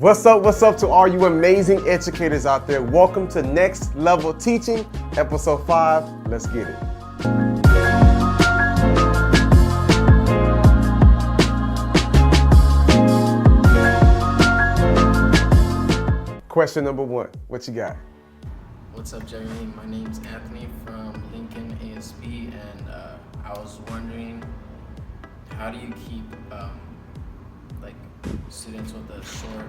What's up to all you amazing educators out there? Welcome to Next Level Teaching, episode 5. Let's get it. Question number 1, what you got? What's up, Jeremy? My name's Anthony from Lincoln ASB, and I was wondering, how do you keep students with a short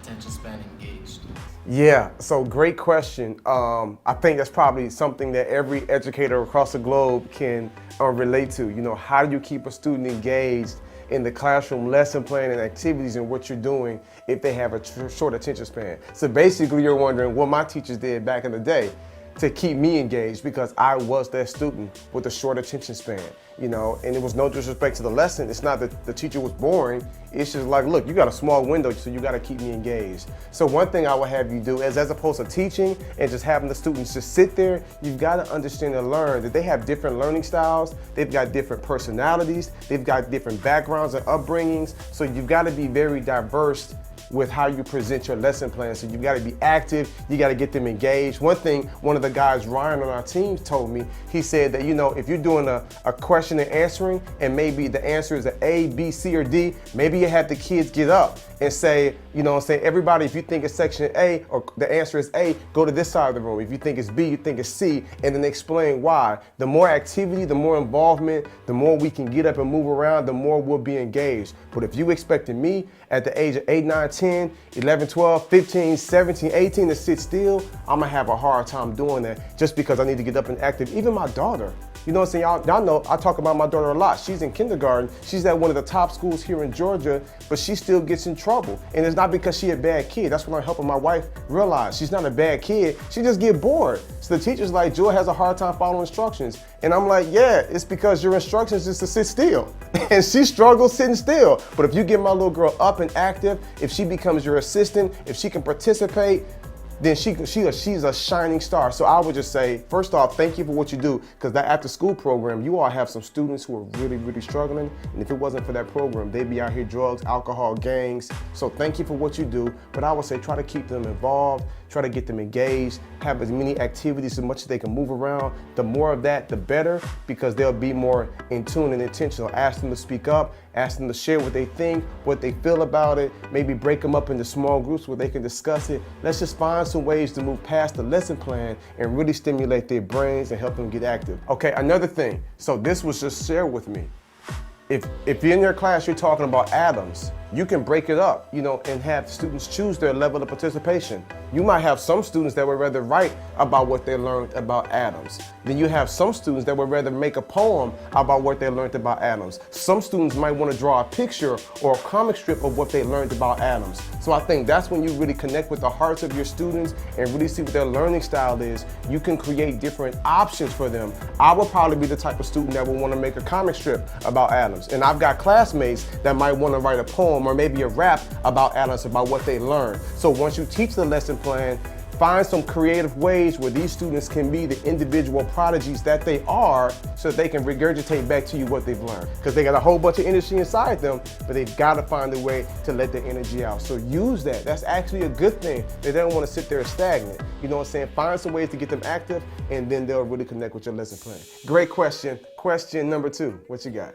attention span engaged? Yeah, so great question. I think that's probably something that every educator across the globe can relate to. You know, how do you keep a student engaged in the classroom lesson plan and activities and what you're doing if they have a short attention span? So basically you're wondering what my teachers did back in the day to keep me engaged, because I was that student with a short attention span, you know, and it was no disrespect to the lesson. It's not that the teacher was boring. It's just like, look, you got a small window, so you got to keep me engaged. So one thing I would have you do is, as opposed to teaching and just having the students just sit there, you've got to understand and learn that they have different learning styles. They've got different personalities. They've got different backgrounds and upbringings. So you've got to be very diverse with how you present your lesson plan. So you got to be active, you got to get them engaged. One thing, one of the guys, Ryan, on our team told me, he said that, you know, if you're doing a question and answering, and maybe the answer is an A, B, C, or D, maybe you have the kids get up and say, you know what I'm saying, everybody, if you think it's section A, or the answer is A, go to this side of the room. If you think it's B, you think it's C, and then explain why. The more activity, the more involvement, the more we can get up and move around, the more we'll be engaged. But if you expected me at the age of 8, 9, 10, 11, 12, 15, 17, 18 to sit still, I'm gonna have a hard time doing that, just because I need to get up and active. Even my daughter, you know what I'm saying? Y'all know I talk about my daughter a lot. She's in kindergarten. She's at one of the top schools here in Georgia, but she still gets in trouble. And it's not because she's a bad kid. That's what I'm helping my wife realize. She's not a bad kid. She just get bored. So the teacher's like, Joy has a hard time following instructions. And I'm like, yeah, it's because your instructions is to sit still. And she struggles sitting still. But if you get my little girl up and active, if she becomes your assistant, if she can participate, then she's a shining star. So I would just say, first off, thank you for what you do, because that after school program, you all have some students who are really, really struggling. And if it wasn't for that program, they'd be out here drugs, alcohol, gangs. So thank you for what you do. But I would say try to keep them involved, try to get them engaged, have as many activities as much as they can move around. The more of that, the better, because they'll be more in tune and intentional. Ask them to speak up, ask them to share what they think, what they feel about it, maybe break them up into small groups where they can discuss it. Let's just find some ways to move past the lesson plan and really stimulate their brains and help them get active. Okay, another thing. So this was just shared with me. If you're in your class, you're talking about atoms, you can break it up, you know, and have students choose their level of participation. You might have some students that would rather write about what they learned about atoms. Then you have some students that would rather make a poem about what they learned about atoms. Some students might want to draw a picture or a comic strip of what they learned about atoms. So I think that's when you really connect with the hearts of your students and really see what their learning style is. You can create different options for them. I would probably be the type of student that would want to make a comic strip about atoms. And I've got classmates that might want to write a poem or maybe a rap about atoms, about what they learned. So once you teach the lesson plan, find some creative ways where these students can be the individual prodigies that they are, so that they can regurgitate back to you what they've learned. Because they got a whole bunch of energy inside them, but they've got to find a way to let the energy out. So use that. That's actually a good thing. They don't want to sit there stagnant. You know what I'm saying? Find some ways to get them active, and then they'll really connect with your lesson plan. Great question. Question number 2, what you got?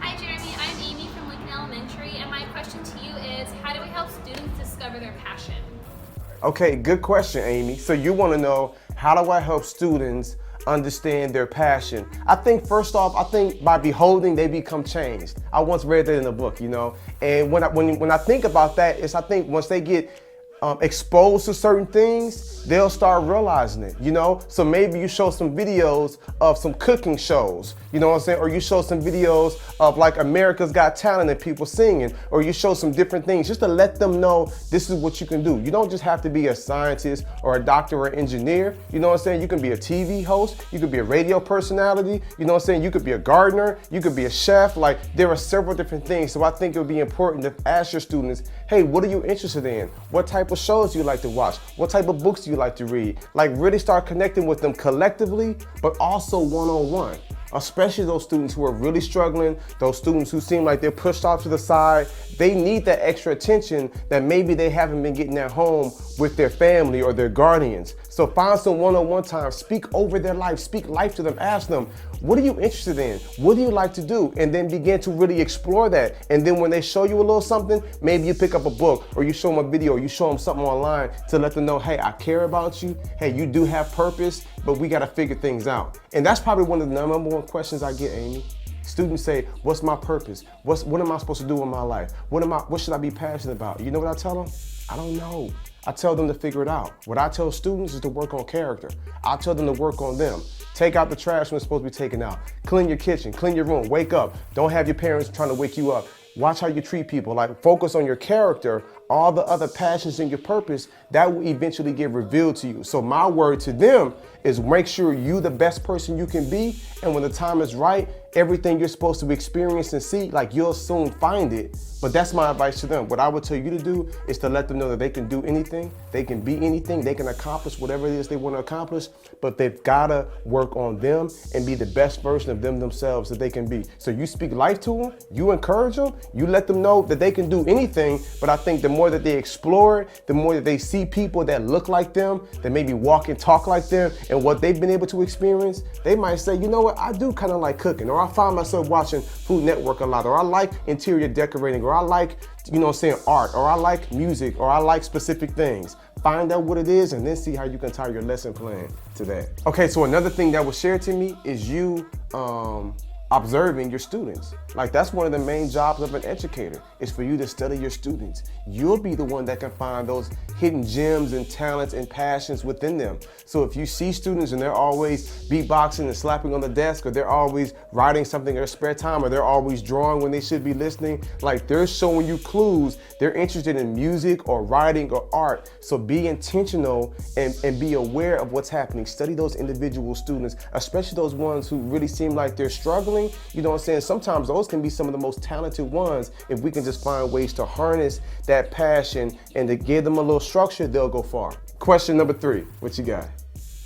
Hi Jeremy, I'm Amy from Lincoln Elementary, and my question to you is, how do we help students discover their passion? Okay, good question, Amy. So you want to know, how do I help students understand their passion? I think first off, by beholding, they become changed. I once read that in a book, you know, and when I think about that, I think once they get exposed to certain things, they'll start realizing it, you know? So maybe you show some videos of some cooking shows, you know what I'm saying? Or you show some videos of like America's Got Talent and people singing, or you show some different things just to let them know this is what you can do. You don't just have to be a scientist or a doctor or engineer, you know what I'm saying? You can be a TV host, you could be a radio personality, you know what I'm saying? You could be a gardener, you could be a chef. Like, there are several different things. So I think it would be important to ask your students, hey, what are you interested in? What type of shows do you like to watch? What type of books do you like to read? Like, really start connecting with them collectively, but also one-on-one. especially those students who are really struggling, those students who seem like they're pushed off to the side. They need that extra attention that maybe they haven't been getting at home with their family or their guardians. So find some one-on-one time, speak over their life, speak life to them, ask them, what are you interested in? What do you like to do? And then begin to really explore that. And then when they show you a little something, maybe you pick up a book or you show them a video or you show them something online to let them know, hey, I care about you. Hey, you do have purpose, but we got to figure things out. And that's probably one of the number one questions I get, Amy. Students say, what's my purpose? What am I supposed to do in my life? What should I be passionate about? You know what I tell them? I don't know. I tell them to figure it out. What I tell students is to work on character. I tell them to work on them. Take out the trash when it's supposed to be taken out. Clean your kitchen, clean your room, wake up. Don't have your parents trying to wake you up. Watch how you treat people. Like, focus on your character. All the other passions and your purpose, that will eventually get revealed to you. So my word to them is make sure you the best person you can be. And when the time is right, everything you're supposed to experience and see, like, you'll soon find it. But that's my advice to them. What I would tell you to do is to let them know that they can do anything, they can be anything, they can accomplish whatever it is they want to accomplish, but they've got to work on them and be the best version of them themselves that they can be. So you speak life to them, you encourage them, you let them know that they can do anything. But I think the more that they explore it, the more that they see people that look like them, that maybe walk and talk like them, and what they've been able to experience, they might say, you know what, I do kind of like cooking, or I find myself watching Food Network a lot, or I like interior decorating, or I like, art, or I like music, or I like specific things. Find out what it is and then see how you can tie your lesson plan to that. Okay, so another thing that was shared to me is you observing your students. Like, that's one of the main jobs of an educator, is for you to study your students. You'll be the one that can find those hidden gems and talents and passions within them. So if you see students and they're always beatboxing and slapping on the desk, or they're always writing something in their spare time, or they're always drawing when they should be listening, like, they're showing you clues. They're interested in music or writing or art. So be intentional and be aware of what's happening. Study those individual students, especially those ones who really seem like they're struggling. You know what I'm saying? Sometimes those can be some of the most talented ones. If we can just find ways to harness that passion and to give them a little structure, they'll go far. Question number 3, what you got?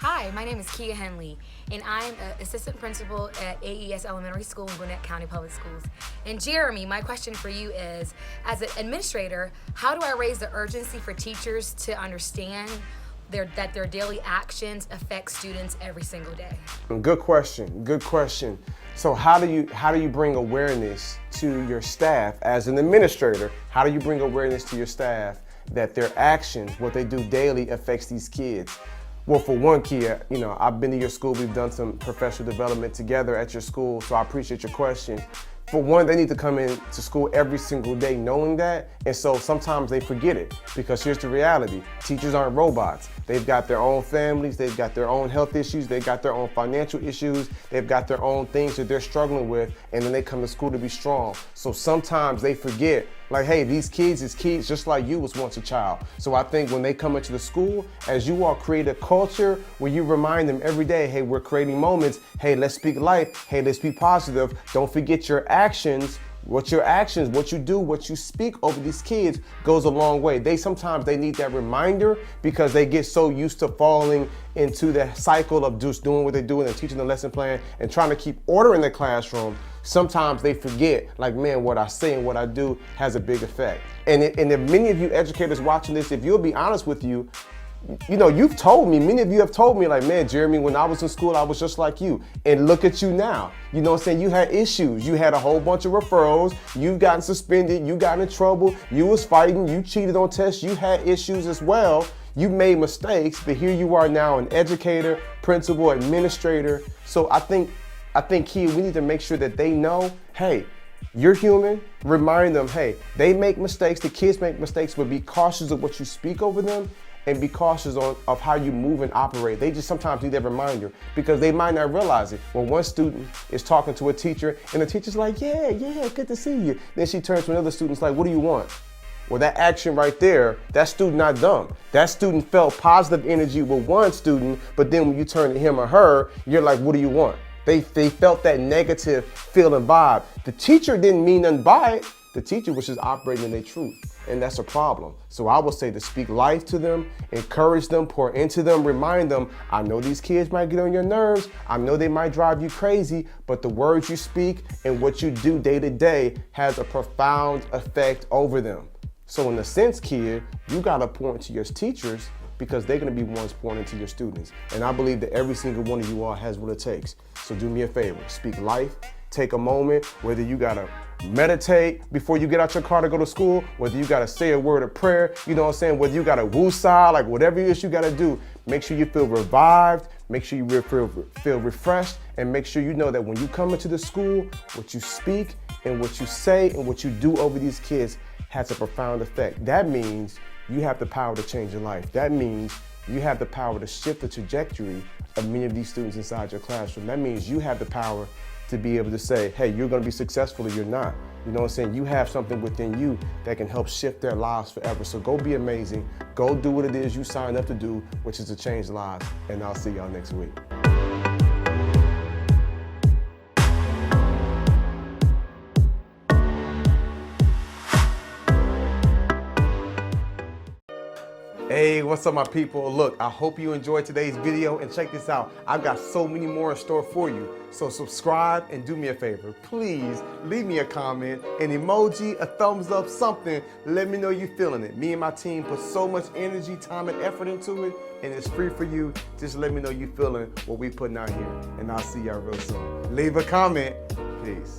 Hi, my name is Kia Henley, and I'm an assistant principal at AES Elementary School in Gwinnett County Public Schools. And Jeremy, my question for you is, as an administrator, how do I raise the urgency for teachers to understand that their daily actions affect students every single day? Good question. Good question. So how do you bring awareness to your staff as an administrator? How do you bring awareness to your staff that their actions, what they do daily, affects these kids? Well, for one, Kia, I've been to your school. We've done some professional development together at your school, so I appreciate your question. For one, they need to come in to school every single day knowing that, and so sometimes they forget it, because here's the reality. Teachers aren't robots. They've got their own families, they've got their own health issues, they've got their own financial issues, they've got their own things that they're struggling with, and then they come to school to be strong. So sometimes they forget, like, hey, these kids is kids just like you was once a child. So I think when they come into the school, as you all create a culture where you remind them every day, hey, we're creating moments, hey, let's speak life, hey, let's be positive, don't forget your actions. What you do, what you speak over these kids goes a long way. Sometimes they need that reminder, because they get so used to falling into the cycle of just doing what they're doing and teaching the lesson plan and trying to keep order in the classroom. Sometimes they forget, like, man, what I say and what I do has a big effect. And if many of you educators watching this, if you'll be honest with you, you've told me, many of you have told me, like, man, Jeremy, when I was in school, I was just like you. And look at you now. You know what I'm saying? You had issues. You had a whole bunch of referrals. You've gotten suspended. You got in trouble. You was fighting. You cheated on tests. You had issues as well. You made mistakes, but here you are now, an educator, principal, administrator. So I think, Kia, we need to make sure that they know, hey, you're human. Remind them, hey, they make mistakes. The kids make mistakes, but be cautious of what you speak over them. And be cautious of how you move and operate. They just sometimes need that reminder, because they might not realize it. When one student is talking to a teacher and the teacher's like, yeah, good to see you. Then she turns to another student and is like, what do you want? Well, that action right there, that student not dumb. That student felt positive energy with one student, but then when you turn to him or her, you're like, what do you want? They felt that negative feeling vibe. The teacher didn't mean nothing by it. The teacher was just operating in their truth. and that's a problem. So I would say to speak life to them, encourage them, pour into them, remind them, I know these kids might get on your nerves, I know they might drive you crazy, but the words you speak and what you do day to day has a profound effect over them. So in a sense, kid, you gotta point to your teachers because they're gonna be ones pointing to your students. And I believe that every single one of you all has what it takes. So do me a favor, speak life, take a moment, whether you gotta meditate before you get out your car to go to school, whether you gotta say a word of prayer, you know what I'm saying, whether you gotta woo-sah, like whatever it is you gotta do, make sure you feel revived, make sure you feel refreshed, and make sure you know that when you come into the school, what you speak and what you say and what you do over these kids has a profound effect. That means you have the power to change your life. That means you have the power to shift the trajectory of many of these students inside your classroom. That means you have the power to be able to say, hey, you're gonna be successful or you're not. You know what I'm saying? You have something within you that can help shift their lives forever. So go be amazing. Go do what it is you signed up to do, which is to change lives. And I'll see y'all next week. Hey, what's up my people? Look, I hope you enjoyed today's video and check this out. I've got so many more in store for you. So subscribe and do me a favor. Please leave me a comment, an emoji, a thumbs up, something. Let me know you're feeling it. Me and my team put so much energy, time, and effort into it, and it's free for you. Just let me know you're feeling what we putting out here. And I'll see y'all real soon. Leave a comment. Peace.